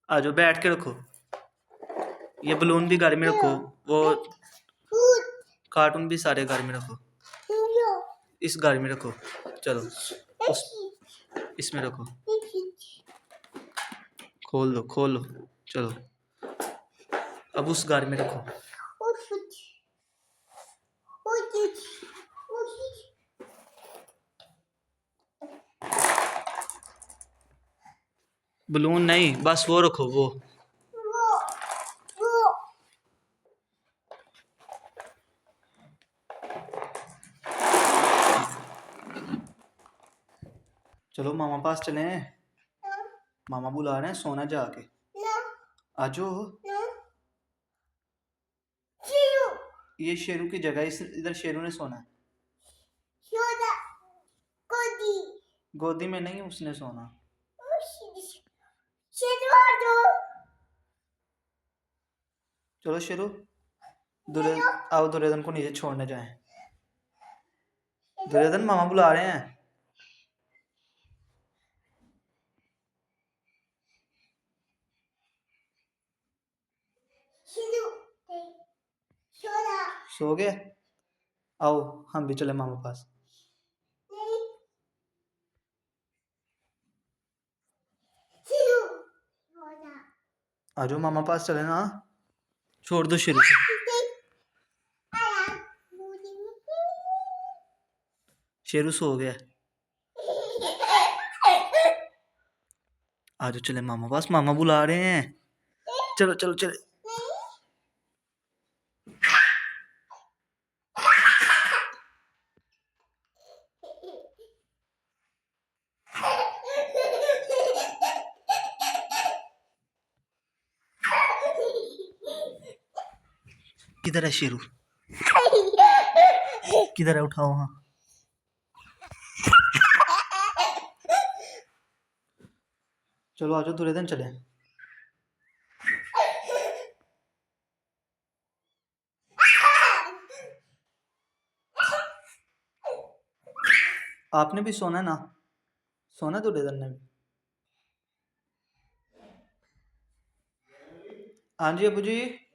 आ जाओ, बैठ के रखो। ये बलून भी घर में रखो, वो कार्टून भी सारे घर में रखो, इस घर में रखो। चलो उस इसमें रखो, खोल दो खोल लो। चलो अब उस घर में रखो। बलून नहीं, बस वो रखो, वो चलो मामा पास चले हैं। मामा बुला रहे हैं, सोना जाके। आ जाओ। ये शेरू की जगह, इधर शेरू ने सोना है। गोदी में नहीं, उसने सोना। चलो शेरू, आओ दुर्योधन को नीचे छोड़ने जाएं। दुर्योधन मामा बुला रहे हैं। सो गए? आओ हम भी चले मामा पास। आ जाओ मामा पास चले ना। छोड़ दो शेरू को। शेरू सो गया। आ जाओ चले मामा पास, मामा बुला रहे हैं। चलो चलो चले। किधर है शेरू? किधर है? उठाओ। हाँ चलो आ जाओ दुर्योधन चले। आपने भी सोना ना? सोना दुर्योधन ने भी। हाँ जी अबू जी।